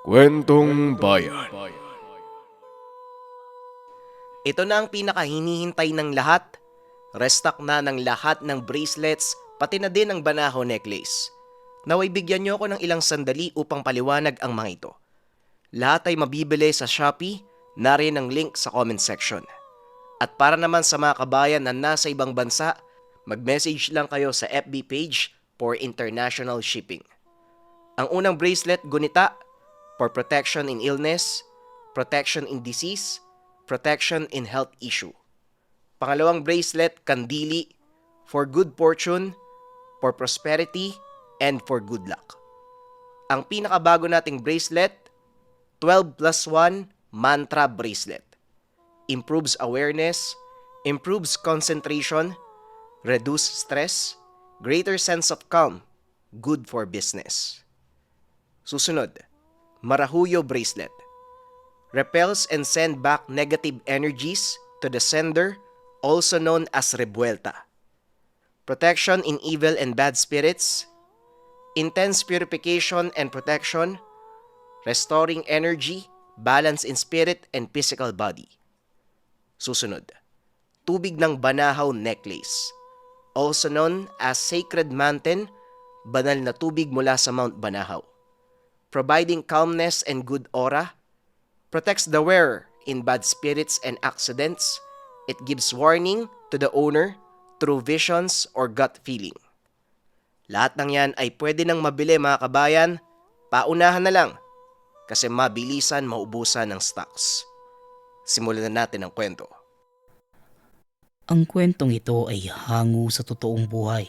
Kwentong Bayan. Ito na ang pinakahinihintay ng lahat. Restock na ng lahat ng bracelets, pati na din ang Banahaw necklace. Naway bigyan niyo ako ng ilang sandali upang paliwanag ang mga ito. Lahat ay mabibili sa Shopee, narin ang link sa comment section. At para naman sa mga kabayan na nasa ibang bansa, mag-message lang kayo sa FB page for international shipping. Ang unang bracelet, gunita, for protection in illness, protection in disease, protection in health issue. Pangalawang bracelet, kandili, for good fortune, for prosperity, and for good luck. Ang pinakabago nating bracelet, 12 plus 1 mantra bracelet. Improves awareness, improves concentration, reduce stress, greater sense of calm, good for business. Susunod, Marahuyo bracelet. Repels and send back negative energies to the sender, also known as rebuelta. Protection in evil and bad spirits, intense purification and protection, restoring energy, balance in spirit and physical body. Susunod, Tubig ng Banahaw necklace, also known as Sacred Mountain, banal na tubig mula sa Mount Banahaw. Providing calmness and good aura, protects the wearer in bad spirits and accidents. It gives warning to the owner through visions or gut feeling. Lahat ng yan ay pwede nang mabili mga kabayan, paunahan na lang kasi mabilisan maubusan ng stocks. Simulan na natin ang kwento. Ang kwentong ito ay hango sa totoong buhay.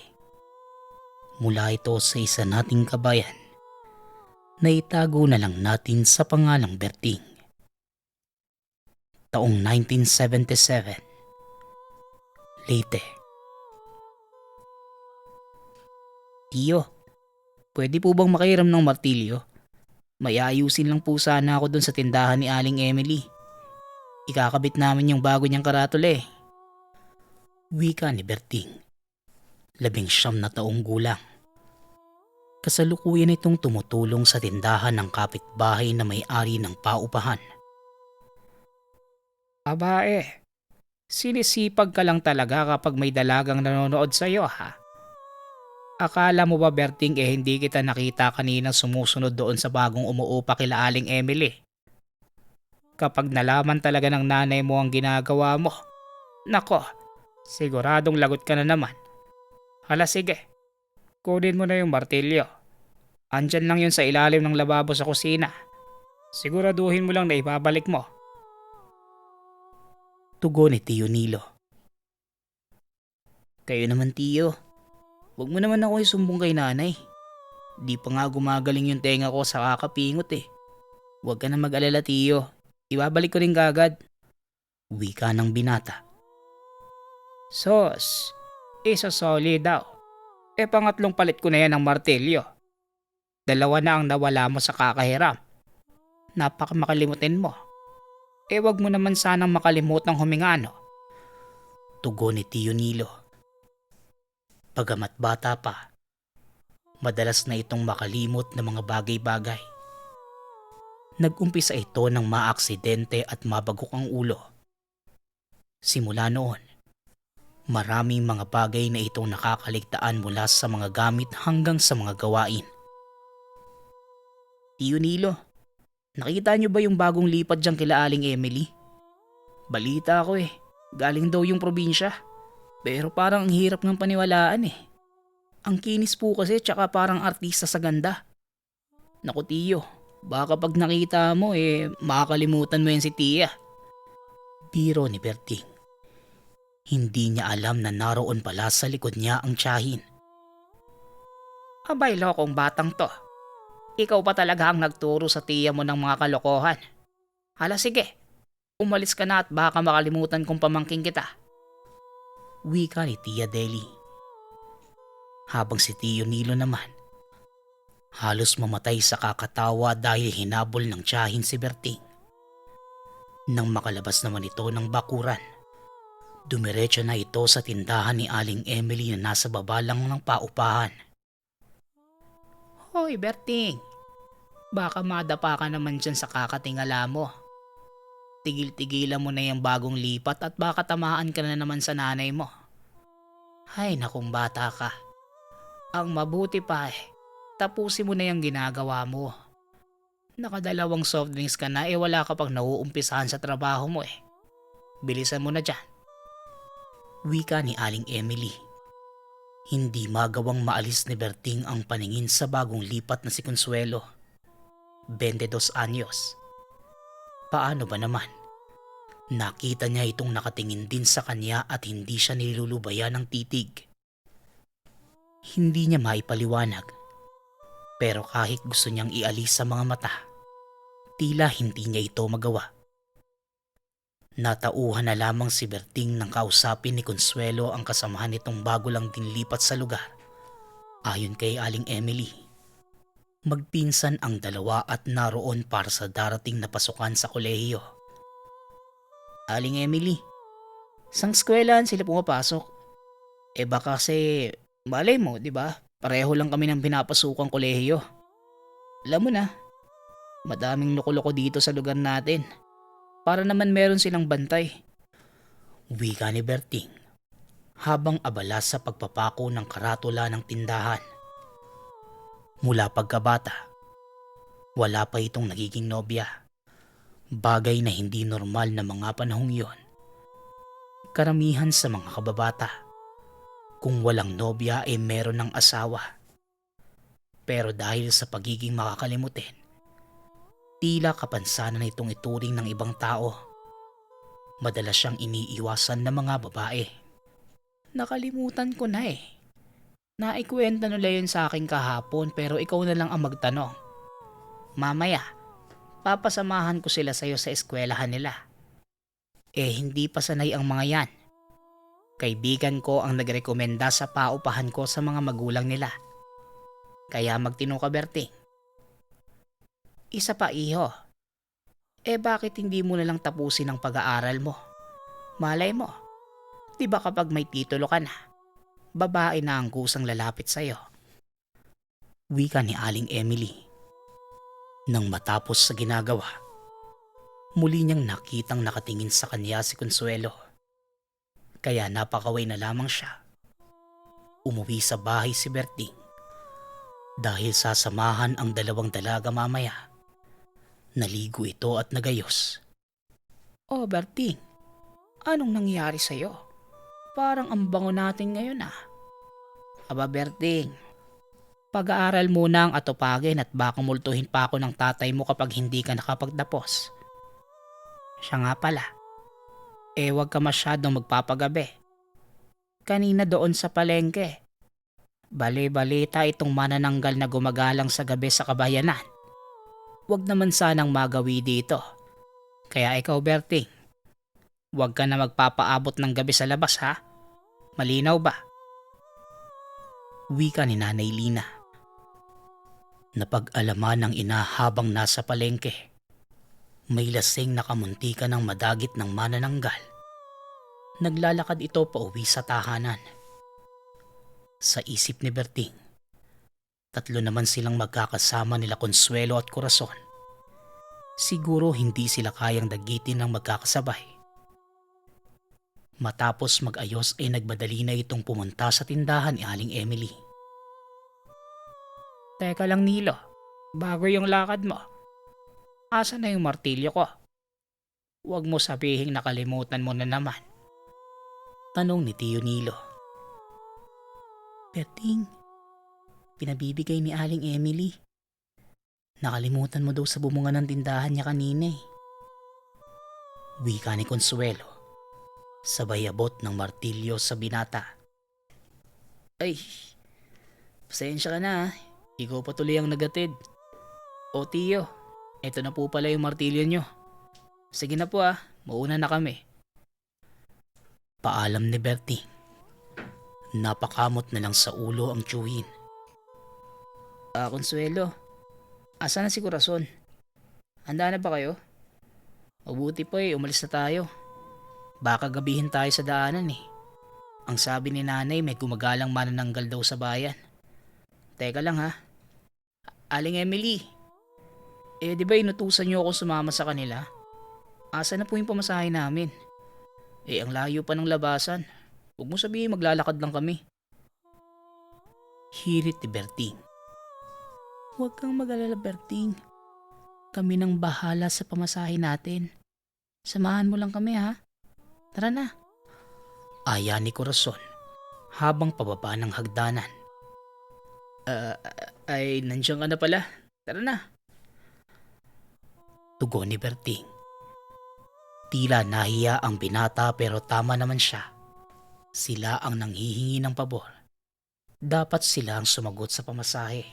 Mula ito sa isa nating kabayan na itago na lang natin sa pangalang Berting. Taong 1977, Leyte. Tiyo, pwede po bang makiram ng martilyo? May ayusin lang po sana ako dun sa tindahan ni Aling Emily. Ikakabit namin yung bago niyang karatula eh. Wika ni Berting, 19 na taong gulang. Kasalukuyan itong tumutulong sa tindahan ng kapitbahay na may-ari ng paupahan. Abae, sinisipag ka lang talaga kapag may dalagang nanonood sa'yo ha? Akala mo ba Berting hindi kita nakita kanina sumusunod doon sa bagong umuupa kila Aling Emily? Kapag nalaman talaga ng nanay mo ang ginagawa mo, nako, siguradong lagot ka na naman. Hala sige, kunin mo na yung martilyo. Andyan lang yun sa ilalim ng lababo sa kusina. Siguraduhin mo lang na ibabalik mo. Tugon ni Tiyo Nilo. Kayo naman Tiyo, huwag mo naman ako isumbong kay nanay. Di pa nga gumagaling yung tenga ko sa kakapingot eh. Huwag ka na mag-alala Tiyo, ibabalik ko rin kagad. Wika ng binata. Sos, isasoli daw. Pangatlong palit ko na yan ng martilyo. 2 na ang nawala mo sa kakahiram. Napakamakalimutin mo. Wag mo naman sanang makalimutang huminga no? Tugon ni Tiyo Nilo. Pagamat bata pa, madalas na itong makalimot ng mga bagay-bagay. Nag-umpisa ito ng maaksidente at mabagok ang ulo. Simula noon, maraming mga bagay na itong nakakaligtaan mula sa mga gamit hanggang sa mga gawain. Tiyo Nilo, nakita niyo ba yung bagong lipad dyan kila Aling Emily? Balita ko galing daw yung probinsya. Pero parang ang hirap ng paniwalaan eh. Ang kinis po kasi tsaka parang artista sa ganda. Naku Tiyo, baka pag nakita mo makakalimutan mo yan si Tia. Biro ni Berting. Hindi niya alam na naroon pala sa likod niya ang tiyahin. Abay lokong batang to. Ikaw pa talaga ang nagturo sa tiya mo ng mga kalokohan. Hala sige, umalis ka na at baka makalimutan kong pamangking kita. Wika ni Tia Deli. Habang si Tiyo Nilo naman, halos mamatay sa kakatawa dahil hinabol ng tiyahin si Berting. Nang makalabas naman ito ng bakuran, dumiretso na ito sa tindahan ni Aling Emily na nasa baba lang ng paupahan. Hoy Berting, Baka madapa ka naman dyan sa kakatingala mo. Tigil-tigilan mo na yung bagong lipat at baka tamaan ka na naman sa nanay mo. Hay nakong bata ka. Ang mabuti pa tapusin mo na yung ginagawa mo. Nakadalawang soft drinks ka na wala ka pang nauumpisahan sa trabaho mo Bilisan mo na dyan. Wika ni Aling Emily. Hindi magawang maalis ni Berting ang paningin sa bagong lipat na si Consuelo. 22 anyos. Paano ba naman? Nakita niya itong nakatingin din sa kanya at hindi siya nilulubayan ng titig. Hindi niya maipaliwanag. Pero kahit gusto niyang ialis sa mga mata, tila hindi niya ito magawa. Natauhan na lamang si Berting nang kausapin ni Consuelo ang kasamahan nitong bago lang din lipat sa lugar. Ayon kay Aling Emily, magpinsan ang dalawa at naroon para sa darating na pasukan sa kolehiyo. Aling Emily, sang eskwelahan sila pumapasok. Baka kasi, malay mo, di ba? Pareho lang kami ng pinapasukang kolehiyo. Alam mo na, madaming loko-loko dito sa lugar natin. Para naman meron silang bantay. Wika ni Berting habang abala sa pagpapako ng karatula ng tindahan. Mula pagkabata, wala pa itong nagiging nobya. Bagay na hindi normal na mga panahong yon. Karamihan sa mga kababata, kung walang nobya meron ng asawa. Pero dahil sa pagiging makakalimutin, tila kapansanan itong ituring ng ibang tao. Madalas siyang iniiwasan ng mga babae. Nakalimutan ko na Naikwenta nila yun sa akin kahapon pero ikaw na lang ang magtanong. Mamaya, papasamahan ko sila sa'yo sa eskwelahan nila. Hindi pa sanay ang mga yan. Kaibigan ko ang nagrekomenda sa paupahan ko sa mga magulang nila. Kaya magtino ka, Berting. Isa pa, iho. Bakit hindi mo nalang tapusin ang pag-aaral mo? Malay mo, di ba kapag may titulo ka na, babae na ang kusang lalapit sa'yo? Wika ni Aling Emily. Nang matapos sa ginagawa, muli niyang nakitang nakatingin sa kanya si Consuelo. Kaya napakaway na lamang siya. Umuwi sa bahay si Berting dahil sasamahan ang dalawang dalaga mamaya. Naligo ito at nagayos. Oh Berting, anong nangyari sa'yo? Parang ang bango natin ngayon Aba Berting, pag-aaral muna ang atupagin at baka multuhin pa ako ng tatay mo kapag hindi ka nakapagtapos. Siya nga pala, wag ka masyadong magpapagabi. Kanina doon sa palengke, bali-balita itong manananggal na gumagalang sa gabi sa kabayanan. Wag naman sanang magawi dito. Kaya ikaw Berting, wag ka na magpapaabot ng gabi sa labas Malinaw ba? Wika ni Nanay Lina. Napag-alaman ng ina habang nasa palengke. May lasing nakamuntika ng madagit ng manananggal. Naglalakad ito pauwi sa tahanan. Sa isip ni Berting, tatlo naman silang magkakasama nila Consuelo at Corazon. Siguro hindi sila kayang dagitin ng magkakasabay. Matapos mag-ayos nagmadali na itong pumunta sa tindahan ni Aling Emily. Teka lang Nilo, bago yung lakad mo. Asa na yung martilyo ko? Huwag mo sabihing nakalimutan mo na naman. Tanong ni Tio Nilo. Berting, pinabibigay ni Aling Emily. Nakalimutan mo daw sa bumunga ng tindahan niya kanina Wika ni Consuelo, sabay abot ng martilyo sa binata. Ay, pasensya ka na Ikaw pa tuloy ang nagatid. O Tio, eto na po pala yung martilyo nyo. Sige na po mauna na kami. Paalam ni Bertie. Napakamot na lang sa ulo ang tiyuhin. Consuelo, asa na si Corazon? Handa na ba kayo? Mabuti po umalis na tayo. Baka gabihin tayo sa daanan Ang sabi ni nanay may gumagalang manananggal daw sa bayan. Teka lang Aling Emily, Di ba inutusan niyo ako sumama sa kanila? Asa na po yung pamasahe namin? Ang layo pa ng labasan. Huwag mo sabihin maglalakad lang kami. Hirit ni Berting. Huwag kang mag-alala, Berting. Kami nang bahala sa pamasahe natin. Samahan mo lang kami, ha? Tara na. Aya ni Corazon habang pababa ng hagdanan. Nandiyan ka na pala. Tara na. Tugon ni Berting. Tila nahiya ang binata pero tama naman siya. Sila ang nanghihingi ng pabor. Dapat sila ang sumagot sa pamasahe.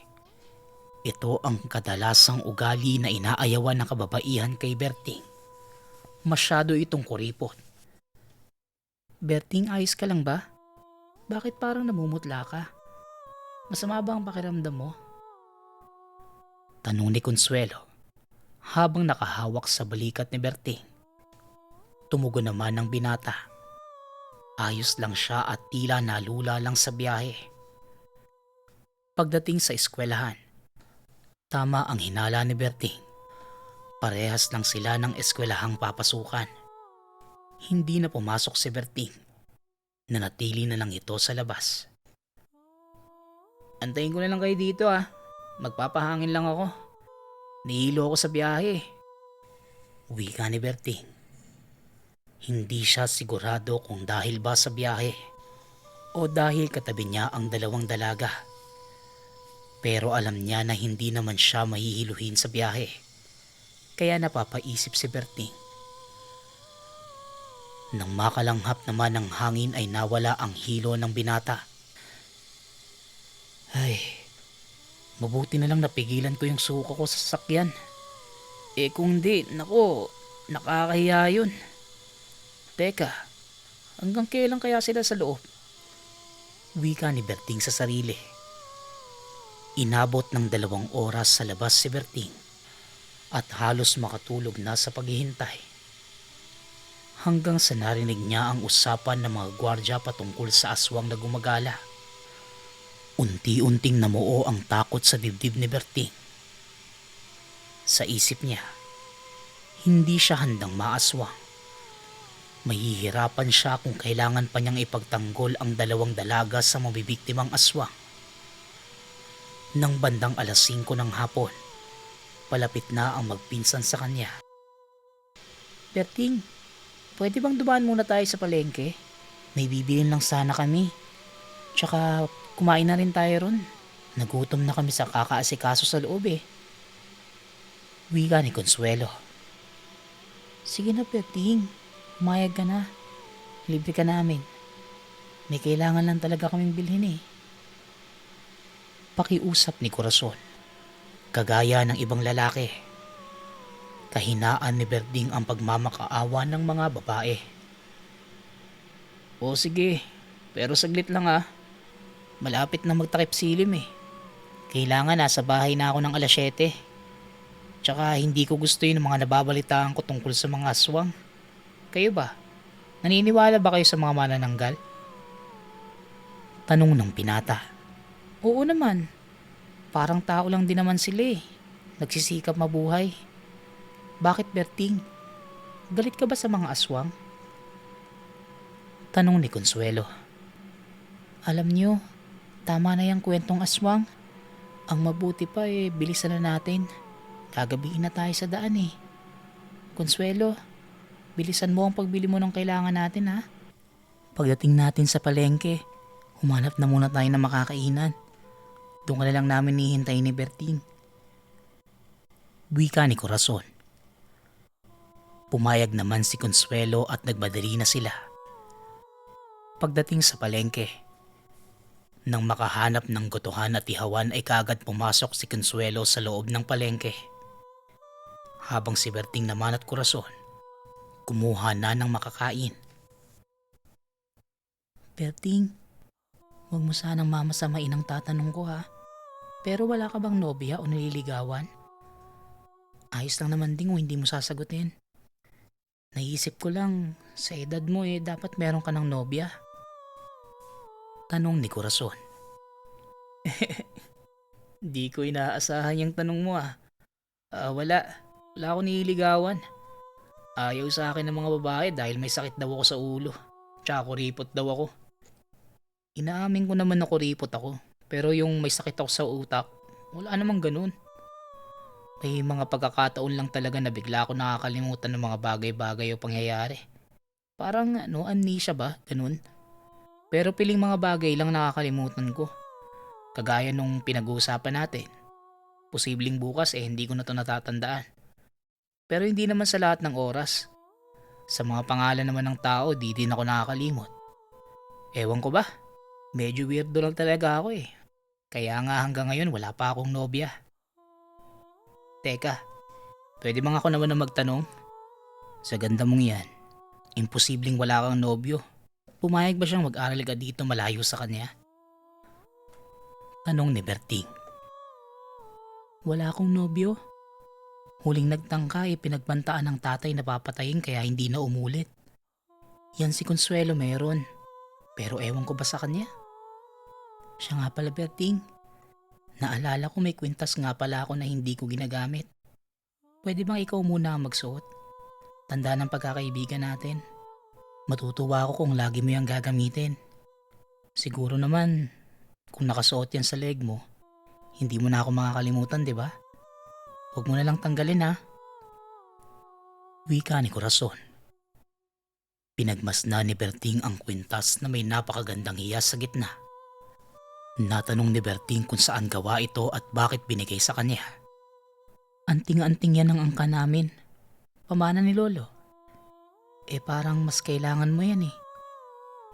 Ito ang kadalasang ugali na inaayawan ng kababaihan kay Berting. Masyado itong kuripot. Berting, ayos ka lang ba? Bakit parang namumutla ka? Masama ba ang pakiramdam mo? Tanong ni Consuelo habang nakahawak sa balikat ni Berting. Tumugon naman ng binata. Ayos lang siya at tila nalula lang sa biyahe. Pagdating sa eskwelahan, tama ang hinala ni Berting. Parehas lang sila ng eskwelahang papasukan. Hindi na pumasok si Berting. Nanatili na lang ito sa labas. Antayin ko na lang kayo dito, ah. Magpapahangin lang ako. Nihilo ako sa biyahe. Wika ni Berting. Hindi siya sigurado kung dahil ba sa biyahe o dahil katabi niya ang dalawang dalaga. Pero alam niya na hindi naman siya mahihiluhin sa biyahe. Kaya napapaisip si Berting. Nang makalanghap naman ng hangin ay nawala ang hilo ng binata. Ay, mabuti na lang napigilan ko yung suka ko sa sasakyan. Kung hindi, nako, nakakahiya yun. Teka, hanggang kailan kaya sila sa loob? Wika ni Berting sa sarili. Inabot ng 2 oras sa labas si Berting at halos makatulog na sa paghihintay. Hanggang sa narinig niya ang usapan ng mga gwardya patungkol sa aswang na gumagala. Unti-unting namuo ang takot sa dibdib ni Berting. Sa isip niya, hindi siya handang maaswang. Mahihirapan siya kung kailangan pa niyang ipagtanggol ang 2 dalaga sa mabibiktimang aswang. Nang bandang 5:00 ng hapon, palapit na ang magpinsan sa kanya. Berting, pwede bang dumaan muna tayo sa palengke? May bibilin lang sana kami. Tsaka kumain na rin tayo ron. Nagutom na kami sa kakaasikaso sa loob eh. Wika ni Consuelo. Sige na, Berting. Umayag ka na. Libre ka namin. May kailangan lang talaga kaming bilhin eh. Pakiusap ni Corazon. Kagaya ng ibang lalaki. Kahinaan ni Berting ang pagmamakaawa ng mga babae. O sige, pero saglit lang ah. Malapit na magtakip silim eh. Kailangan nasa bahay na ako ng 7:00. Tsaka hindi ko gusto yung mga nababalitaan ko tungkol sa mga aswang. Kayo ba? Naniniwala ba kayo sa mga manananggal? Tanong ng binata. Oo naman. Parang tao lang din naman sila eh. Nagsisikap mabuhay. Bakit, Berting? Galit ka ba sa mga aswang? Tanong ni Consuelo. Alam niyo, tama na yung kwentong aswang. Ang mabuti pa bilisan na natin. Gagabihin na tayo sa daan eh. Consuelo, bilisan mo ang pagbili mo ng kailangan natin ha. Pagdating natin sa palengke, humanap na muna tayo ng makakainan. Doon ka na lang namin hihintay ni Berting. Wika ni Corazon. Pumayag naman si Consuelo at nagmadali na sila. Pagdating sa palengke, nang makahanap ng gotohan at ihawan ay kaagad pumasok si Consuelo sa loob ng palengke. Habang si Berting naman at Corazon, kumuha na ng makakain. Berting, huwag mo sanang mamasamain ang tatanong ko ha. Pero wala ka bang nobya o nililigawan? Ayos lang naman din kung hindi mo sasagutin. Naisip ko lang, sa edad mo dapat meron ka ng nobya. Tanong ni Corazon. Di ko inaasahan yung tanong mo ah. Wala. Wala akong nililigawan. Ayaw sa akin ng mga babae dahil may sakit daw ako sa ulo. Tsaka kuripot daw ako. Inaamin ko naman na kuripot ako. Pero yung may sakit ako sa utak, wala namang ganun. May mga pagkakataon lang talaga na bigla ako nakakalimutan ng mga bagay-bagay o pangyayari. Parang amnesia ba? Ganun. Pero piling mga bagay lang nakakalimutan ko. Kagaya nung pinag-uusapan natin. Posibleng bukas hindi ko na to natatandaan. Pero hindi naman sa lahat ng oras. Sa mga pangalan naman ng tao, di din ako nakakalimot. Ewan ko ba? Medyo weirdo lang talaga ako eh. Kaya nga hanggang ngayon wala pa akong nobya. Teka, pwede bang ako naman na magtanong? Sa ganda mong yan, imposibleng wala kang nobyo. Pumayag ba siyang mag-aral ka dito malayo sa kanya? Tanong ni Berting. Wala akong nobyo. Huling nagtangka pinagbantaan ng tatay na papatayin kaya hindi na umulit. Yan si Consuelo meron. Pero ewan ko ba sa kanya? Siya nga pala Berting. Naalala ko may kwintas nga pala ako na hindi ko ginagamit. Pwede bang ikaw muna ang magsuot? Tanda ng pagkakaibigan natin. Matutuwa ako kung lagi mo yung gagamitin. Siguro naman, kung nakasuot yan sa leg mo, hindi mo na ako makakalimutan, di ba? Huwag mo na lang tanggalin ha. Wika ni Corazon. Pinagmasdan ni Berting ang kwintas na may napakagandang hiyas sa gitna. Natanong ni Berting kung saan gawa ito at bakit binigay sa kanya. Anting-anting yan ang angka namin. Pamana ni Lolo. Parang mas kailangan mo yan eh.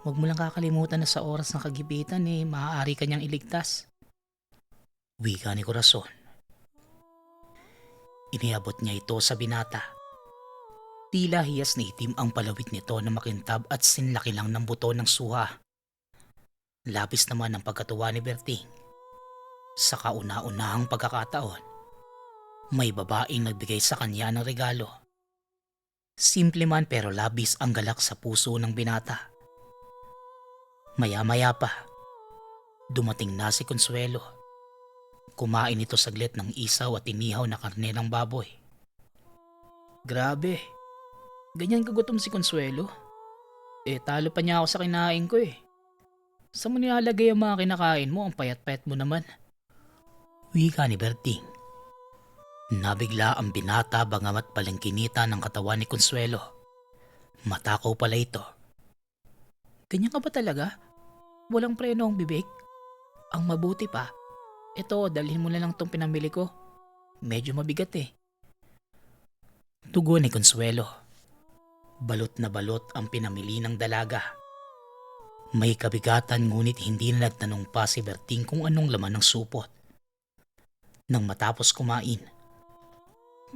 Huwag mo lang kakalimutan na sa oras ng kagipitan maaari kanyang iligtas. Wika ni Corazon. Iniabot niya ito sa binata. Tila hiyas na itim ang palawit nito na makintab at sinlaki lang ng buto ng suha. Labis naman ang pagkatuwa ni Berting. Sa kauna-unahang pagkakataon, may babaeng nagbigay sa kanya ng regalo. Simple man pero labis ang galak sa puso ng binata. Maya-maya pa, dumating na si Consuelo. Kumain ito saglit ng isaw at inihaw na karne ng baboy. Grabe, ganyan kagutom si Consuelo. Talo pa niya ako sa kinain ko eh. Saan mo nilalagay ang mga kinakain mo? Ang payat-payat mo naman. Wika ni Berting. Nabigla ang binata bangamat palengkinita ng katawan ni Consuelo. Matakaw pala ito. Ganyan ka ba talaga? Walang preno ang bibig? Ang mabuti pa, ito dalhin mo na lang tong pinamili ko. Medyo mabigat eh. Tugon ni Consuelo. Balot na balot ang pinamili ng dalaga. May kabigatan ngunit hindi na nagtanong pa si Berting kung anong laman ng supot. Nang matapos kumain,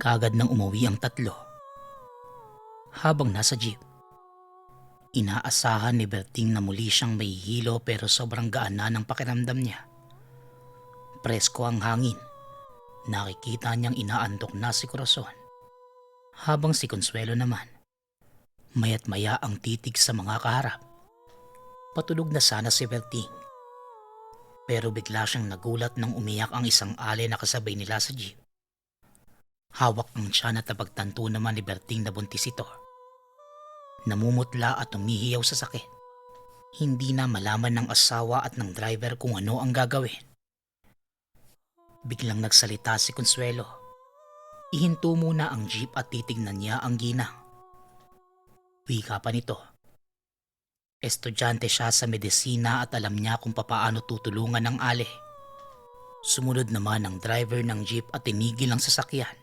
kaagad nang umuwi ang tatlo. Habang nasa jeep, inaasahan ni Berting na muli siyang may hilo pero sobrang gaan na ng pakiramdam niya. Presko ang hangin. Nakikita niyang inaantok na si Corazon. Habang si Consuelo naman, maya't maya ang titig sa mga kaharap. Patulog na sana si Berting. Pero bigla siyang nagulat nang umiyak ang isang ale na kasabay nila sa jeep. Hawak ang tiyan at napagtanto naman ni Berting na buntis ito. Namumutla at umihiyaw sa sakit. Hindi na malaman ng asawa at ng driver kung ano ang gagawin. Biglang nagsalita si Consuelo. Ihinto muna ang jeep at titignan niya ang ginang. Wika pa nito. Estudyante siya sa medisina at alam niya kung papaano tutulungan ng ale. Sumunod naman ang driver ng jeep at tinigil ang sasakyan.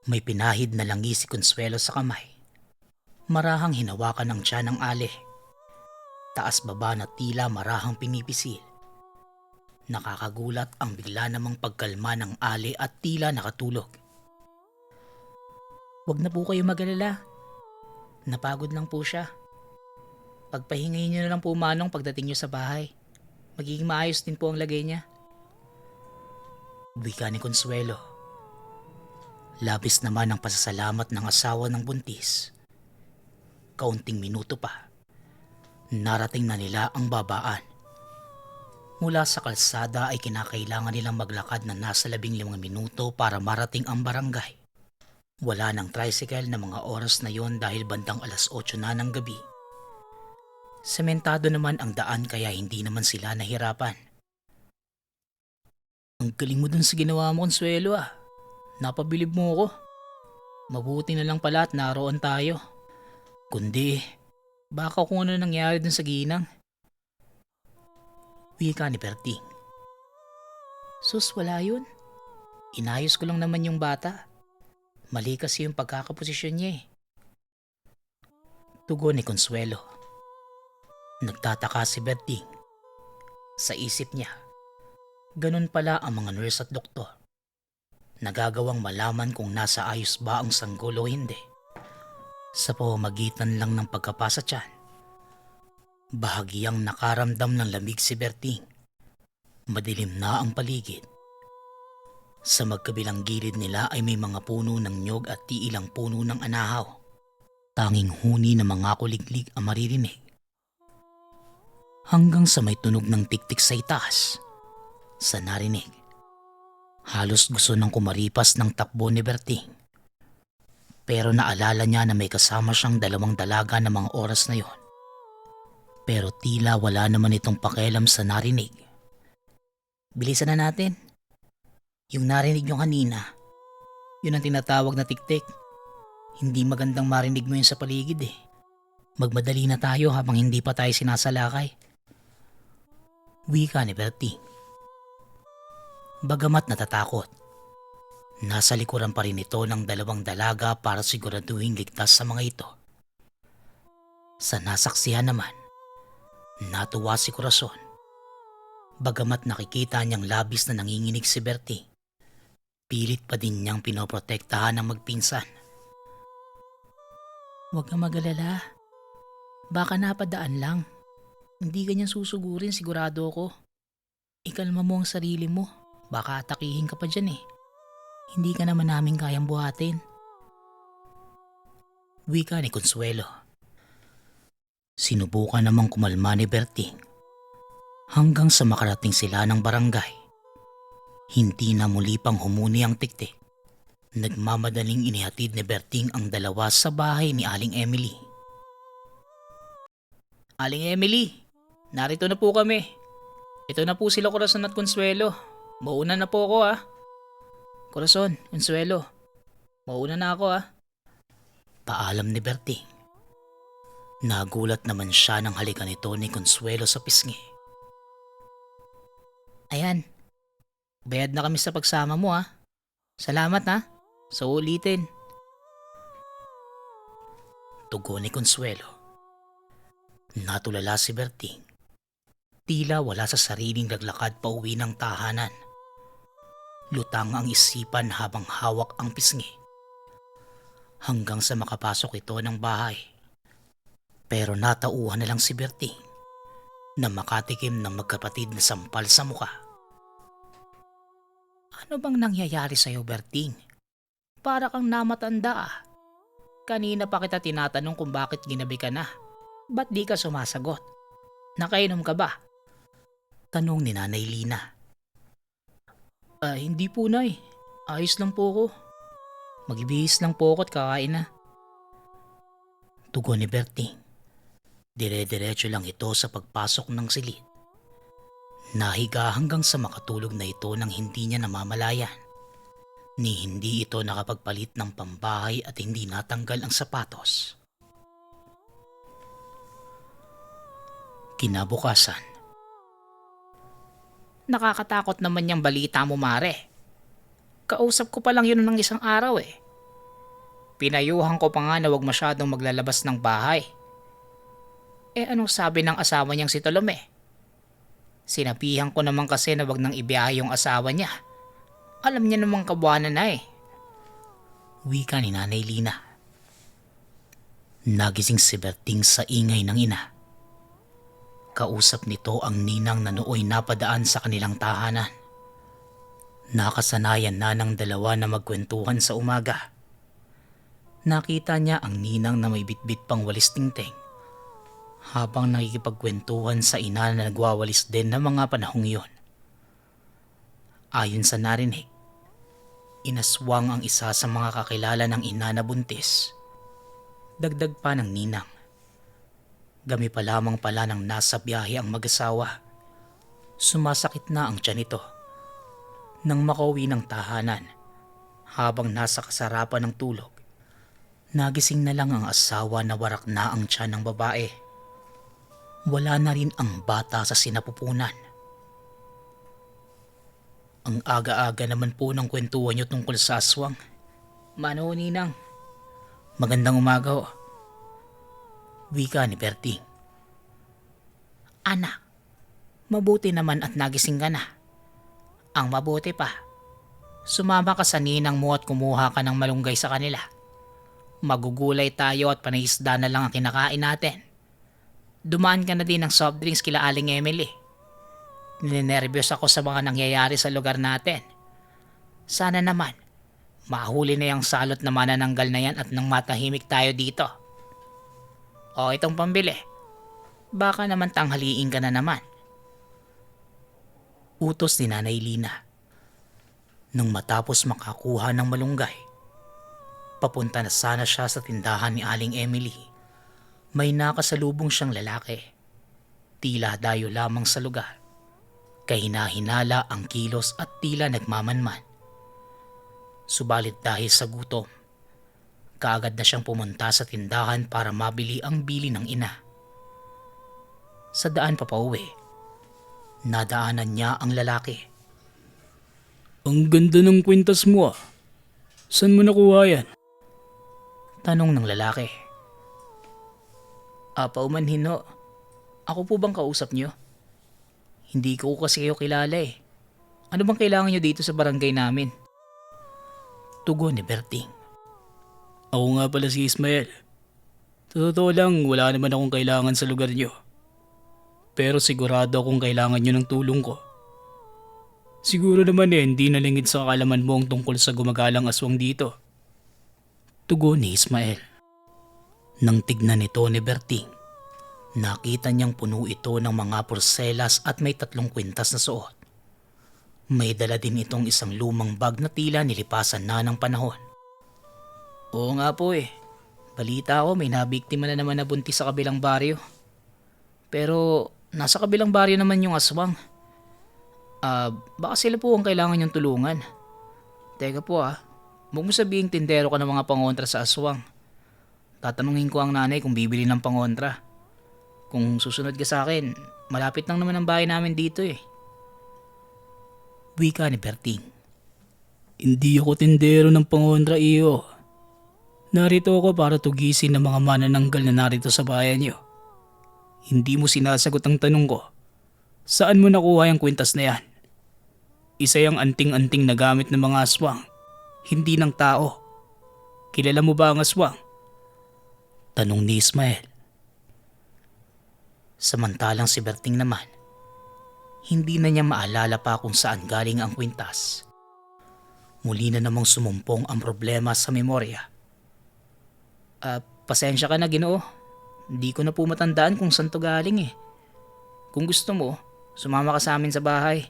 May pinahid na langi si Consuelo sa kamay. Marahang hinawakan ng tiyan ng ale. Taas baba na tila marahang pinipisil. Nakakagulat ang bigla namang pagkalma ng ale at tila nakatulog. Huwag na po kayo mag-alala. Napagod lang po siya. Pagpahingayin niyo na lang po manong pagdating niyo sa bahay. Magiging maayos din po ang lagay niya. Wika ni Consuelo. Labis naman ang pasasalamat ng asawa ng buntis. Kaunting minuto pa, narating na nila ang babaan. Mula sa kalsada ay kinakailangan nilang maglakad na nasa 15 minuto para marating ang barangay. Wala ng tricycle na mga oras na yon dahil bandang 8:00 na ng gabi. Sementado naman ang daan kaya hindi naman sila nahirapan. Ang galing mo dun sa ginawa mo, Consuelo ah. Napabilib mo ako. Mabuti na lang pala at naroon tayo. Kundi, baka kung ano nangyari dun sa ginang. Wika ni Berting. Sus, wala yun. Inayos ko lang naman yung bata. Mali kasi yung pagkakaposisyon niya eh. Tugon ni Consuelo. Nagtataka si Berting. Sa isip niya, ganun pala ang mga nurse at doktor. Nagagawang malaman kung nasa ayos ba ang sanggol o hindi. Sa pamamagitan lang ng pagkapasa tiyan. Bahagyang nakaramdam ng lamig si Berting. Madilim na ang paligid. Sa magkabilang gilid nila ay may mga puno ng nyog at ilang puno ng anahaw. Tanging huni ng mga kuliglig ang maririnig. Hanggang sa may tunog ng tiktik sa itaas. Sa narinig. Halos gusto nang kumaripas ng takbo ni Berting. Pero naalala niya na may kasama siyang 2 dalaga na mga oras na yon. Pero tila wala naman itong pakialam sa narinig. Bilisan na natin. Yung narinig nyo kanina, yun ang tinatawag na tiktik. Hindi magandang marinig mo yun sa paligid eh. Magmadali na tayo habang hindi pa tayo sinasalakay. Wika ni Berting. Bagamat natatakot, nasa likuran pa rin ito ng 2 dalaga para siguraduhin ligtas sa mga ito. Sa nasaksihan naman, natuwa si Corazon. Bagamat nakikita niyang labis na nanginginig si Berting, pilit pa din niyang pinoprotektahan ang magpinsan. Huwag kang mag-alala. Baka napadaan lang. Hindi ganyan susugurin, sigurado ako. Ikalma mo ang sarili mo. Baka atakihin ka pa dyan eh. Hindi ka naman namin kayang buhatin. Wika ni Consuelo. Sinubukan namang kumalma ni Berting. Hanggang sa makarating sila ng barangay. Hindi na muli pang humuni ang tiktik. Nagmamadaling inihatid ni Berting ang 2 sa bahay ni Aling Emily. Aling Emily, narito na po kami. Ito na po sila Corazon at Consuelo. Mauna na po ako ah. Corazon, Consuelo, mauna na ako ah. Paalam ni Berting. Nagulat naman siya nang halikan ito ni Consuelo sa pisngi. Ayan, bayad na kami sa pagsama mo ah. Salamat ha, sa ulitin. Tugon ni Consuelo. Natulala si Berting. Tila wala sa sariling naglakad pa uwi ng tahanan. Lutang ang isipan habang hawak ang pisngi. Hanggang sa makapasok ito ng bahay. Pero natauhan na lang si Berting na makatikim ng magkapatid na sampal sa muka. Ano bang nangyayari sa'yo, Berting? Para kang namatanda ah. Kanina pa kita tinatanong kung bakit ginabi ka na. Ba't di ka sumasagot? Nakainom ka ba? Tanong ni Nanay Lina. Hindi po nay. Ayos lang po ako. Magbihis lang po ako at kakain na. Tugon ni Berting. Dire-diretso lang ito sa pagpasok ng silid. Nahiga hanggang sa makatulog na ito nang hindi niya namamalayan. Ni hindi ito nakapagpalit ng pambahay at hindi natanggal ang sapatos. Kinabukasan. Nakakatakot naman yung balita mo, Mare. Kausap ko pa lang yun ng isang araw eh. Pinayuhan ko pa nga na wag masyadong maglalabas ng bahay. Anong sabi ng asawa niyang si Tolome? Sinabihan ko naman kasi na wag nang ibiyahe yung asawa niya. Alam niya namang kabuhanan na eh. Wika ni Nanay Lina. Nagising si Berting sa ingay ng ina. Kausap nito ang ninang na nooy napadaan sa kanilang tahanan. Nakasanayan na ng 2 na magkwentuhan sa umaga. Nakita niya ang ninang na may bitbit pang walis tingting. habang nakikipagkwentuhan sa ina na nagwawalis din ng mga panahong iyon. Ayon sa narinig, inaswang ang isa sa mga kakilala ng ina na buntis. Dagdag pa ng ninang. Gami pa lamang pala ng nasa biyahe ang mag-asawa. Sumasakit na ang tiyan nito. Nang makauwi ng tahanan, habang nasa kasarapan ng tulog, nagising na lang ang asawa na warak na ang tiyan ng babae. Wala na rin ang bata sa sinapupunan. Ang aga-aga naman po ng kwentuhan niyo tungkol sa aswang. Mano, ninang? Magandang umaga ho. Wika ni Berting. Anak, mabuti naman at nagising ka na. Ang mabuti pa, sumama ka sa ninang mo at kumuha ka ng malunggay sa kanila. Magugulay tayo at panaisda na lang ang kinakain natin. Dumaan ka na din ng soft drinks kila Aling Emily. Ninenervyos ako sa mga nangyayari sa lugar natin. Sana naman, mahuli na yung salot na manananggal na yan at nang matahimik tayo dito. O itong pambili. Baka naman tanghaliin ka na naman. Utos ni Nanay Lina. Nang matapos makakuha ng malunggay, papunta na sana siya sa tindahan ni Aling Emily. May nakasalubong siyang lalaki. Tila dayo lamang sa lugar. Kahina-hinala ang kilos at tila nagmamanman. Subalit dahil sa gutom, kaagad na siyang pumunta sa tindahan para mabili ang bili ng ina. Sa daan papauwi, nadaanan niya ang lalaki. Ang ganda ng kwintas mo ah. Saan mo nakuha yan? Tanong ng lalaki. Paumanhin ho. Ako po bang kausap niyo? Hindi ko kasi kayo kilala eh. Ano bang kailangan niyo dito sa barangay namin? Tugon ni Berting. Ako nga pala si Ismael. Sa totoo lang, wala naman akong kailangan sa lugar niyo. Pero sigurado akong kailangan niyo ng tulong ko. Siguro naman hindi nalingid sa kaalaman mo ang tungkol sa gumagalang aswang dito. Tugon ni Ismael. Nang tignan ito ni Berting, nakita niyang puno ito ng mga porselas at may 3 kwintas na suot. May dala din itong isang lumang bag na tila nilipasan na ng panahon. Oo nga po eh. Balita ko may nabiktima na naman na buntis sa kabilang baryo. Pero nasa kabilang baryo naman yung aswang. Baka sila po ang kailangan niyong tulungan. Teka po huwag mo sabihing tindero ka ng mga pangontra sa aswang. Tatanungin ko ang nanay kung bibili ng pangontra. Kung susunod ka sa akin, malapit lang naman ang bahay namin dito eh. Wika ni Berting. Hindi ako tindero ng pangontra iyo. Narito ako para tugisin ng mga manananggal na narito sa bayan niyo. Hindi mo sinasagot ang tanong ko. Saan mo nakuha yung kwintas na yan? Isa yung anting-anting na gamit ng mga aswang, hindi ng tao. Kilala mo ba ang aswang? Tanong ni Ismael. Samantalang si Berting naman, hindi na niya maalala pa kung saan galing ang kwintas. Muli na namang sumumpong ang problema sa memorya. Pasensya ka na, Ginoo. Hindi ko na po matandaan kung saan to galing eh. Kung gusto mo, sumama ka sa amin sa bahay.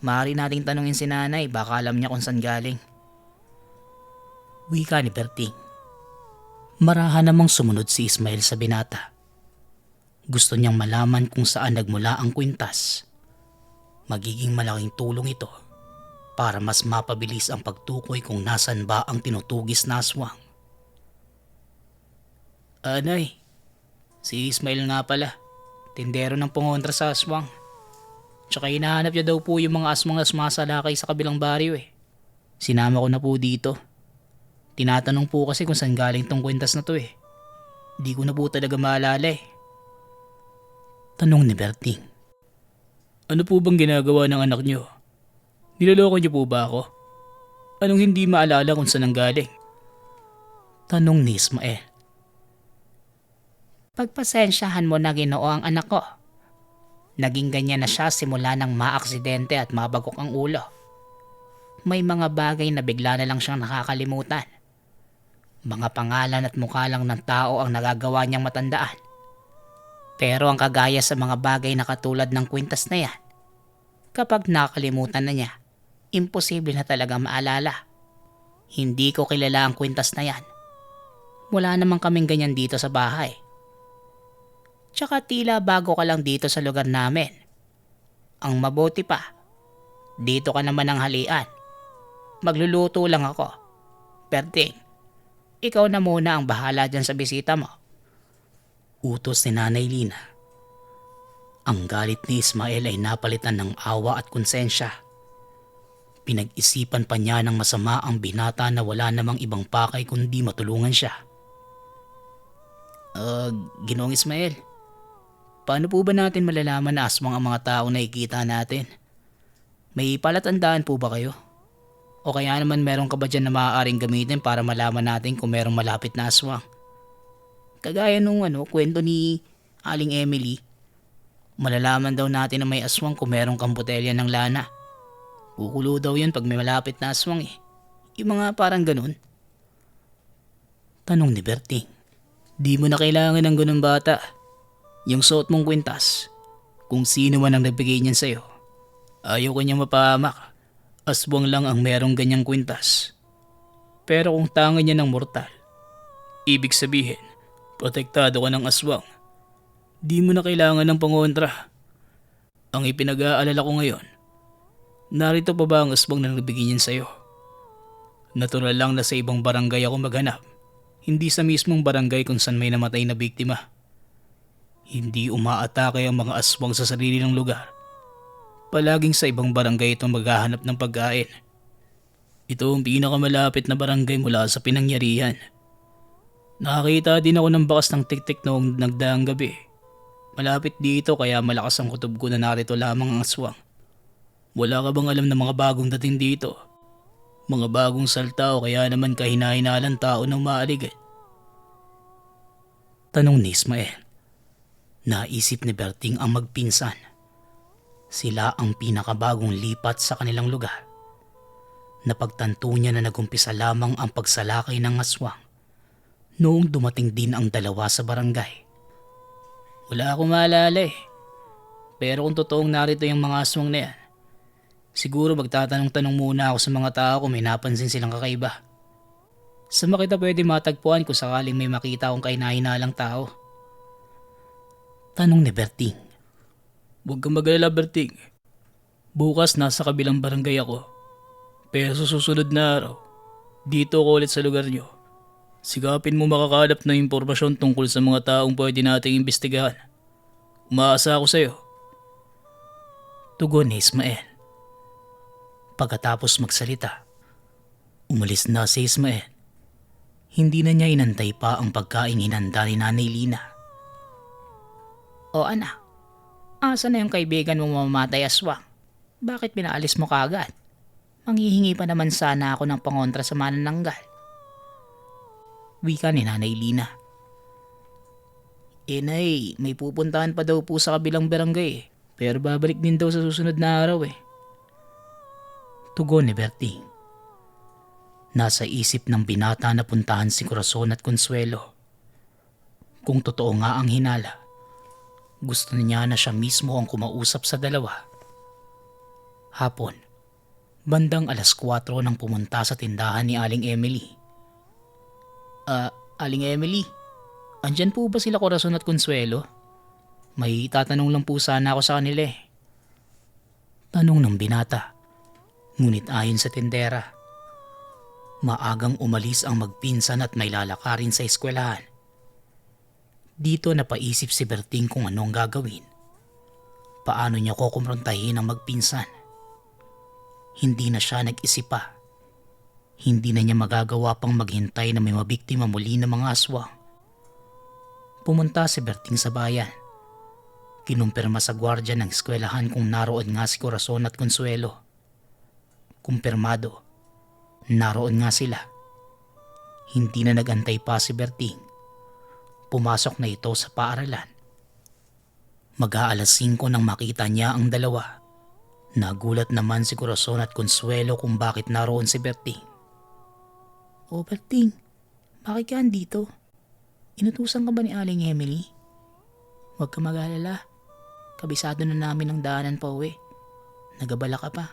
Maaari nating tanungin si nanay, baka alam niya kung saan galing. Wika ni Berting. Marahan namang sumunod si Ismael sa binata. Gusto niyang malaman kung saan nagmula ang kwintas. Magiging malaking tulong ito para mas mapabilis ang pagtukoy kung nasan ba ang tinutugis na aswang. Anay, si Ismael nga pala, tindero ng pangontra sa aswang. Tsaka hinahanap niya daw po yung mga aswang na sumasalakay sa kabilang baryo eh. Sinama ko na po dito. Tinatanong po kasi kung saan galing tong kwintas na to eh. Di ko na po talaga maalala eh. Tanong ni Berting. Ano po bang ginagawa ng anak niyo? Niloloko niyo po ba ako? Anong hindi maalala kung saan ang galing? Tanong ni Ismael. Pagpasensyahan mo na, Ginoo, ang anak ko. Naging ganyan na siya simula nang maaksidente at mabagok ang ulo. May mga bagay na bigla na lang siyang nakakalimutan. Mga pangalan at mukha lang ng tao ang nagagawa niyang matandaan. Pero ang kagaya sa mga bagay na katulad ng kwintas na yan, kapag nakalimutan na niya, imposible na talaga maalala. Hindi ko kilala ang kwintas na yan. Wala namang kaming ganyan dito sa bahay. Tsaka tila bago ka lang dito sa lugar namin. Ang mabuti pa, dito ka naman ang halian. Magluluto lang ako. Berting, ikaw na muna ang bahala dyan sa bisita mo. Utos ni Nanay Lina. Ang galit ni Ismael ay napalitan ng awa at konsensya. Pinag-isipan pa niya ng masama ang binata na wala namang ibang pakay kundi matulungan siya. Ginoong Ismael, paano po ba natin malalaman na aswang ang mga tao na nakikita natin? May palatandaan po ba kayo? O kaya naman meron ka ba dyan na maaaring gamitin para malaman natin kung merong malapit na aswang? Kagaya nung kwento ni Aling Emily, malalaman daw natin na may aswang kung meron kang botelya ng lana. Kukulo daw yan pag may malapit na aswang eh. Yung mga parang ganun. Tanong ni Berting. Di mo na kailangan ng ganun bata. Yung suot mong kwintas, kung sino man ang nagbigay niyan sa'yo, ayaw ko niyang mapahamak. Aswang lang ang merong ganyang kwintas. Pero kung tangan niya ng mortal, ibig sabihin, protektado ka ng aswang. Di mo na kailangan ng pangontra. Ang ipinag-aalala ko ngayon, narito pa ba ang aswang na nagbigay niyan sa'yo? Natural lang na sa ibang barangay ako maghanap, hindi sa mismong barangay kung saan may namatay na biktima. Hindi umaatake ang mga aswang sa sarili ng lugar. Palaging sa ibang barangay ito maghahanap ng pagkain. Ito ang pinakamalapit na barangay mula sa pinangyarihan. Nakakita din ako ng bakas ng tik-tik noong nagdaang gabi. Malapit dito kaya malakas ang kutob ko na narito lamang ang aswang. Wala ka bang alam ng mga bagong dating dito? Mga bagong salta o kaya naman kahina-hinalang tao ng maaligid? Tanong ni Ismael. Naisip ni Berting ang magpinsan. Sila ang pinakabagong lipat sa kanilang lugar. Napagtanto niya na nagumpisa lamang ang pagsalakay ng aswang noong dumating din ang dalawa sa barangay. Wala akong maalala eh. Pero kung totoong narito yung mga aswang na yan, siguro magtatanong-tanong muna ako sa mga tao kung may napansin silang kakaiba. Saan kita pwede matagpuan kung sakaling may makita akong kahina-hinalang tao? Tanong ni Berting. Huwag kang mag-alala, Berting. Bukas nasa kabilang barangay ako. Pero sa susunod na araw, dito ako ulit sa lugar nyo. Sigapin mo makakalap ng impormasyon tungkol sa mga taong pwede nating imbestigahan. Umaasa ako sa'yo. Tugon ni Ismael. Pagkatapos magsalita, umalis na si Ismael. Hindi na niya inantay pa ang pagkaing hinanda ni Nanay Lina. O anak, asa na yung kaibigan mo mamamatay aswang? Bakit pinaalis mo kaagad? Manghihingi pa naman sana ako ng pangontra sa manananggal. Wika ni Nanay Lina. Nay, may pupuntahan pa daw po sa kabilang barangay eh. Pero babalik din daw sa susunod na araw eh. Tugon ni Berting. Nasa isip ng binata na puntahan si Corazon at Consuelo. Kung totoo nga ang hinala, gusto niya na siya mismo ang kumausap sa dalawa. Hapon, bandang 4:00 nang pumunta sa tindahan ni Aling Emily. Aling Emily, andyan po ba sila Corazon at Consuelo? May tatanong lang po sana ako sa kanila eh. Tanong ng binata. Ngunit ayon sa tindera, maagang umalis ang magpinsan at may lalakarin sa eskwelahan. Dito napaisip si Berting kung anong gagawin. Paano niya kukumprontahin ang magpinsan? Hindi na siya nag-isip pa. Hindi na niya magagawa pang maghintay na may mabiktima muli ng mga aswang. Pumunta si Berting sa bayan. Kinumpirma sa gwardya ng eskwelahan kung naroon nga si Corazon at Consuelo. Kumpirmado, naroon nga sila. Hindi na nagantay pa si Berting. Pumasok na ito sa paaralan. Mag-aalas 5 nang makita niya ang dalawa. Nagulat naman si Corazon at Consuelo kung bakit naroon si Berting. O Berting, bakit ka andito? Inutusan ka ba ni Aling Emily? Huwag ka mag-alala. Kabisado na namin ang daanan pa uwi. Nagabala ka pa.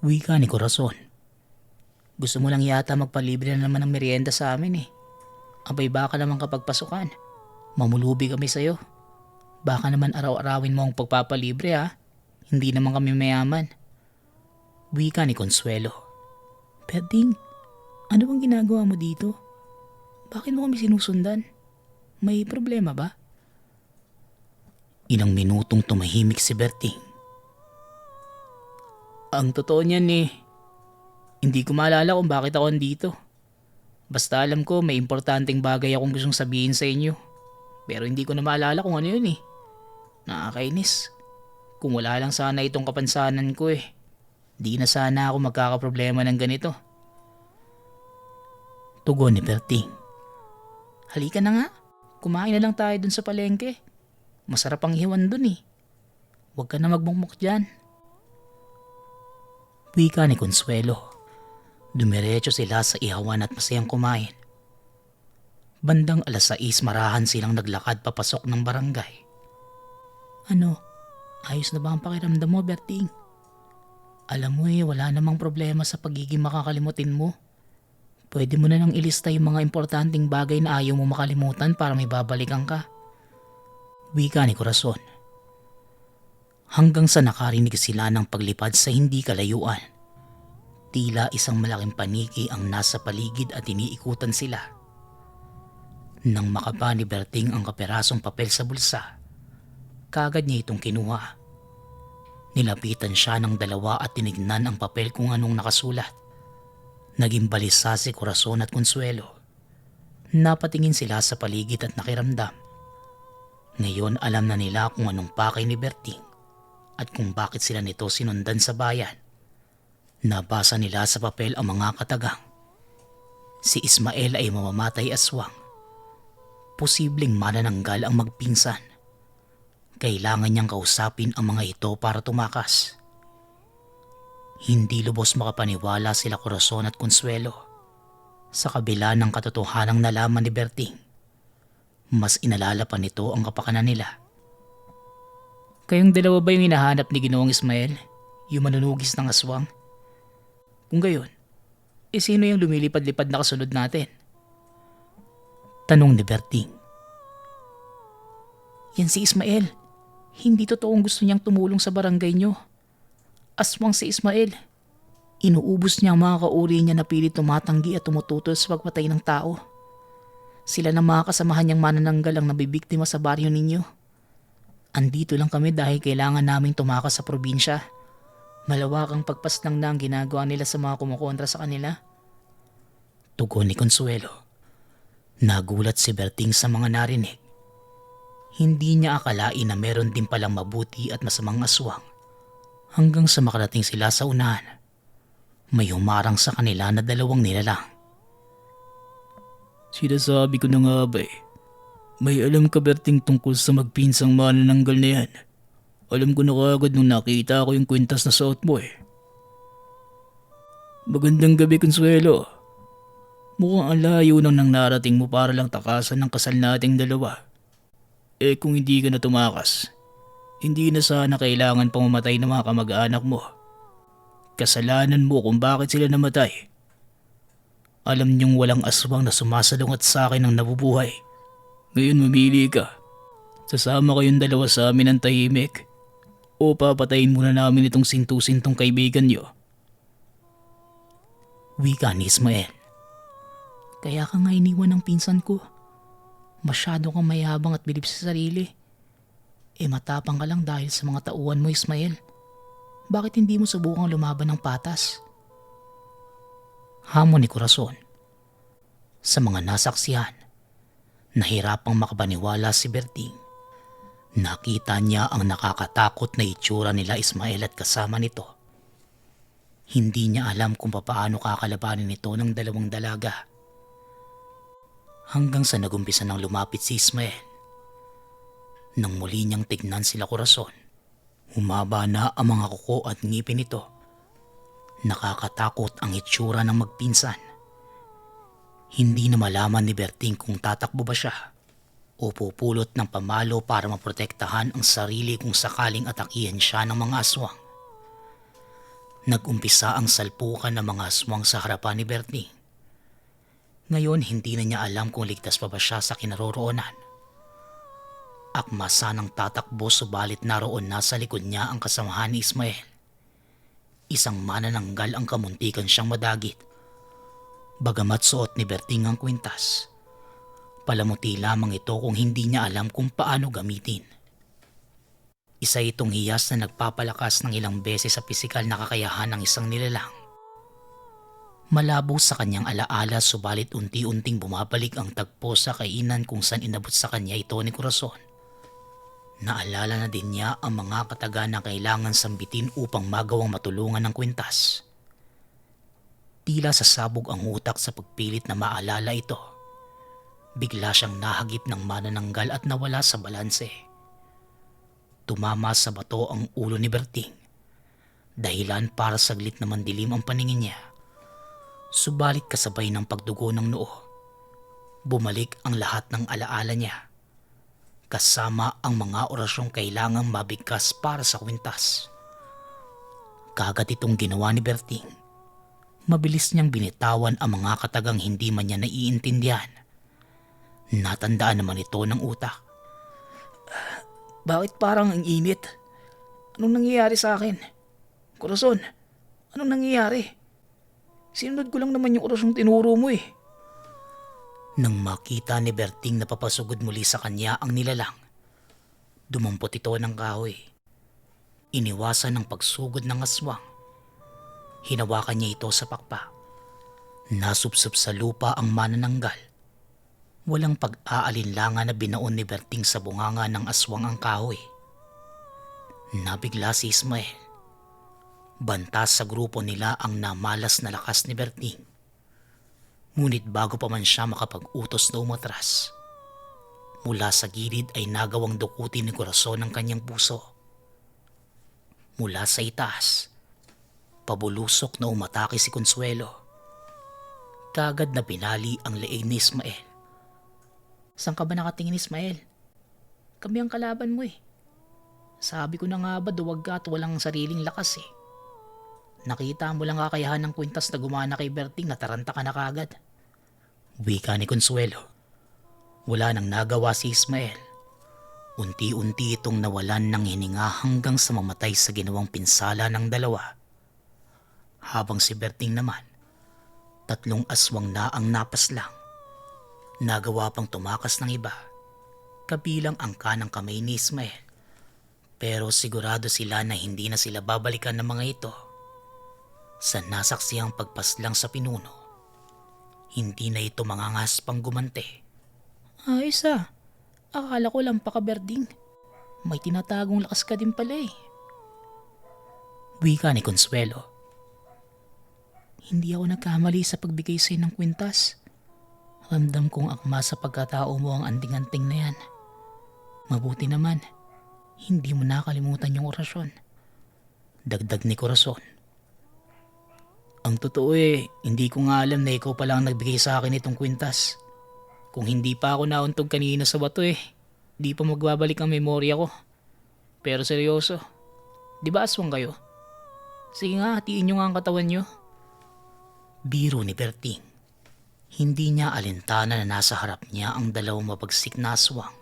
Wika ni Corazon. Gusto mo lang yata magpalibre na naman ng merienda sa amin eh. Abay baka naman kapag pasukan, mamulubi kami sa'yo. Baka naman araw-arawin mo ang pagpapalibre ha. Hindi naman kami mayaman. Wika ni Consuelo. Berting, ano bang ginagawa mo dito? Bakit mo kami sinusundan? May problema ba? Ilang minutong tumahimik si Berting. Ang totoo niyan eh, hindi ko maalala kung bakit ako andito. Basta alam ko may importanteng bagay akong gustong sabihin sa inyo. Pero hindi ko na maalala kung ano yun eh. Nakakainis. Kung wala lang sana itong kapansanan ko eh, di na sana ako magkakaproblema ng ganito. Tugon ni Berting. Halika na nga, kumain na lang tayo dun sa palengke. Masarap ang iwan dun eh. Huwag ka na magmukmuk dyan. Wika ni Consuelo. Dumiretso sila sa ihawan at masayang kumain. Bandang 6:00 marahan silang naglakad papasok ng barangay. Ano, ayos na ba ang pakiramdam mo, Berting? Alam mo wala namang problema sa pagiging makakalimutin mo. Pwede mo na nang ilista yung mga importanteng bagay na ayaw mo makalimutan para may babalikan ka. Wika ni Corazon. Hanggang sa nakarinig sila ng paglipad sa hindi kalayuan. Tila isang malaking paniki ang nasa paligid at iniikutan sila. Nang makaba ni Berting ang kaperasong papel sa bulsa, kaagad niya itong kinuha. Nilapitan siya ng 2 at tinignan ang papel kung anong nakasulat. Naging balisa si Corazon at Consuelo. Napatingin sila sa paligid at nakiramdam. Ngayon alam na nila kung anong pakay ni Berting at kung bakit sila nito sinundan sa bayan. Nabasa nila sa papel ang mga katagang. Si Ismael ay mamamatay aswang. Posibleng manananggal ang magpinsan. Kailangan niyang kausapin ang mga ito para tumakas. Hindi lubos makapaniwala sila Corazon at Consuelo. Sa kabila ng katotohanang nalaman ni Berting, mas inalala pa nito ang kapakanan nila. Kayong dalawa ba yung hinahanap ni Ginoong Ismael? Yung manunugis ng aswang? Kung gayon, sino yung lumilipad-lipad na kasunod natin? Tanong ni Berting. Yan si Ismael. Hindi totoong gusto niyang tumulong sa barangay niyo. Aswang si Ismael. Inuubos niya ang mga kauri niya na pilit tumatanggi at tumututol sa pagpatay ng tao. Sila na mga kasamahan niyang manananggal ang nabibiktima sa baryo ninyo. Andito lang kami dahil kailangan naming tumakas sa probinsya. Malawakang pagpaslang na ang ginagawa nila sa mga kumukontra sa kanila. Tugon ni Consuelo. Nagulat si Berting sa mga narinig. Hindi niya akalain na meron din palang mabuti at masamang aswang. Hanggang sa makarating sila sa unahan, may humarang sa kanila na 2 nilalang. Sinasabi ko na nga ba may alam ka Berting tungkol sa magpinsang manananggal na yan. Alam ko na kaagad nung nakita ko yung kwintas na suot mo Magandang gabi, Consuelo. Mukhang ang layo nang narating mo para lang takasan ng kasal nating 2. Kung hindi ka na tumakas, hindi na sana kailangan pang mamatay ng mga kamag-anak mo. Kasalanan mo kung bakit sila namatay. Alam niyong walang aswang na sumasalungat sa akin ng nabubuhay. Ngayon mamili ka. Sasama kayong 2 sa amin ng tahimik o papatayin muna namin itong sintu-sintong kaibigan niyo. Wika ni Ismael. Kaya ka nga iniwan ng pinsan ko. Masyado kang mayabang at bilib sa sarili. Matapang ka lang dahil sa mga tauhan mo, Ismael. Bakit hindi mo subukang lumaban ng patas? Hamon ni Corazon. Sa mga nasaksihan, nahirapang makapaniwala si Berting. Nakita niya ang nakakatakot na itsura nila Ismael at kasama nito. Hindi niya alam kung paano kakalabanin ito ng 2 dalaga. Hanggang sa nagumpisa nang lumapit si Ismael. Nang muli niyang tignan sila Corazon, humaba na ang mga kuko at ngipin nito. Nakakatakot ang itsura ng magpinsan. Hindi na malaman ni Berting kung tatakbo ba siya o pupulot ng pamalo para maprotektahan ang sarili kung sakaling atakihan siya ng mga aswang. Nag-umpisa ang salpukan ng mga aswang sa harapan ni Berting. Ngayon hindi na niya alam kung ligtas pa ba siya sa kinaroroonan. Akma sanang tatakbo subalit naroon na sa likod niya ang kasamahan ni Ismael. Isang manananggal ang kamuntikan siyang madagit. Bagamat suot ni Berting ang kwintas, palamuti lamang ito kung hindi niya alam kung paano gamitin. Isa itong hiyas na nagpapalakas ng ilang beses sa pisikal na kakayahan ng isang nilalang. Malabo sa kanyang alaala subalit unti-unting bumabalik ang tagpo sa kainan kung saan inabot sa kanya ito ni Corazon. Naalala na din niya ang mga kataga na kailangan sambitin upang magawang matulungan ng kwintas. Tila sasabog ang utak sa pagpilit na maalala ito. Bigla siyang nahagip ng manananggal at nawala sa balanse. Tumama sa bato ang ulo ni Berting. Dahilan para saglit na mandilim ang paningin niya. Subalit kasabay ng pagdugo ng noo, bumalik ang lahat ng alaala niya. Kasama ang mga orasyong kailangang mabigkas para sa kwintas. Kagat itong ginawa ni Berting. Mabilis niyang binitawan ang mga katagang hindi man niya naiintindihan. Natandaan naman ito ng utak. Bakit parang ang init? Anong nangyayari sa akin? Corazon, anong nangyayari? Sinunod ko lang naman yung orasyong tinuro mo eh. Nang makita ni Berting na papasugod muli sa kanya ang nilalang, dumampot ito ng kahoy. Iniwasan ng pagsugod ng aswang. Hinawakan niya ito sa pakpak. Nasupsup sa lupa ang manananggal. Walang pag-aalinlangan na binaon ni Berting sa bunganga ng aswang ang kahoy. Nabigla si Ismael. Banta sa grupo nila ang namalas na lakas ni Berting. Ngunit bago pa man siya makapag-utos na umatras, mula sa gilid ay nagawang dukutin ni Corazon ang kanyang puso. Mula sa itaas, pabulusok na umatake si Consuelo. Kagad na binali ang leeg ni Ismael. Saan ka ba nakatingin, Ismael? Kami ang kalaban mo eh. Sabi ko na nga ba duwag ka at walang sariling lakas eh. Nakita mo lang kakayahan ng kwintas na gumana kay Berting na taranta ka na kagad. Wika ni Consuelo. Wala nang nagawa si Ismael. Unti-unti itong nawalan ng hininga hanggang sa mamatay sa ginawang pinsala ng dalawa. Habang si Berting naman, 3 aswang na ang napaslang. Nagawa pang tumakas ng iba, kabilang ang kanang kamay ni Ismael. Pero sigurado sila na hindi na sila babalikan ng mga ito. Sa nasaksihang pagpaslang sa pinuno, hindi na ito mangangaspang gumante. Ayos ah, akala ko lang Berting. May tinatagong lakas ka din pala eh. Wika ni Consuelo. Hindi ako nagkamali sa pagbigay sa'yo ng kwintas. Ramdam kong akma sa pagkatao mo ang anting-anting na yan. Mabuti naman, hindi mo nakalimutan yung orasyon. Dagdag ni Corazon. Ang totoo eh, hindi ko nga alam na ikaw pala ang nagbigay sa akin itong kwintas. Kung hindi pa ako nauntog kanina sa bato eh, di pa magbabalik ang memorya ko. Pero seryoso, di ba aswang kayo? Sige nga, hatiin nyo nga ang katawan nyo. Biro ni Berting. Hindi niya alintana na nasa harap niya ang 2 mabagsik na aswang.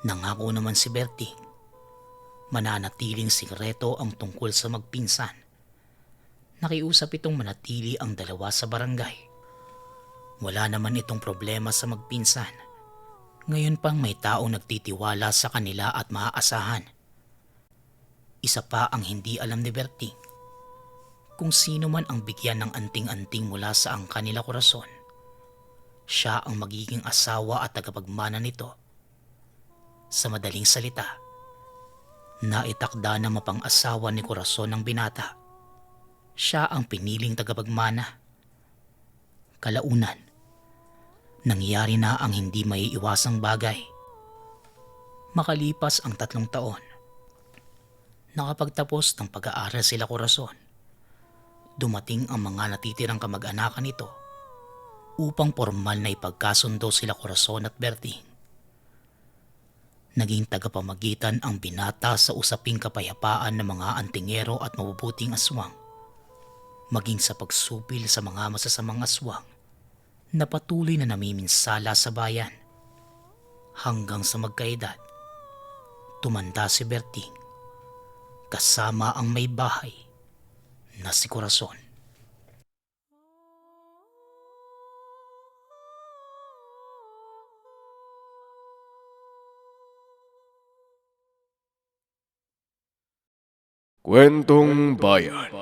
Nangako naman si Berting. Mananatiling sikreto ang tungkol sa magpinsan. Nakiusap itong manatili ang 2 sa barangay. Wala naman itong problema sa magpinsan. Ngayon pang may taong nagtitiwala sa kanila at maaasahan. Isa pa ang hindi alam ni Berting. Kung sino man ang bigyan ng anting-anting mula sa angka nila Corazon, siya ang magiging asawa at tagapagmana nito. Sa madaling salita, naitakda na mapang-asawa ni Corazon ang binata. Siya ang piniling tagapagmana. Kalaunan, nangyari na ang hindi maiiwasang bagay. Makalipas ang 3 taon, nakapagtapos ng pag-aaral sila Corazon. Dumating ang mga natitirang kamag-anakan nito upang formal na ipagkasundo sila Corazon at Berting. Naging tagapamagitan ang binata sa usaping kapayapaan ng mga antingero at mabubuting aswang, maging sa pagsupil sa mga masasamang aswang na patuloy na namiminsala sa bayan. Hanggang sa magkaedad, tumanda si Berting kasama ang may bahay na si Corazon. Kwentong Bayan.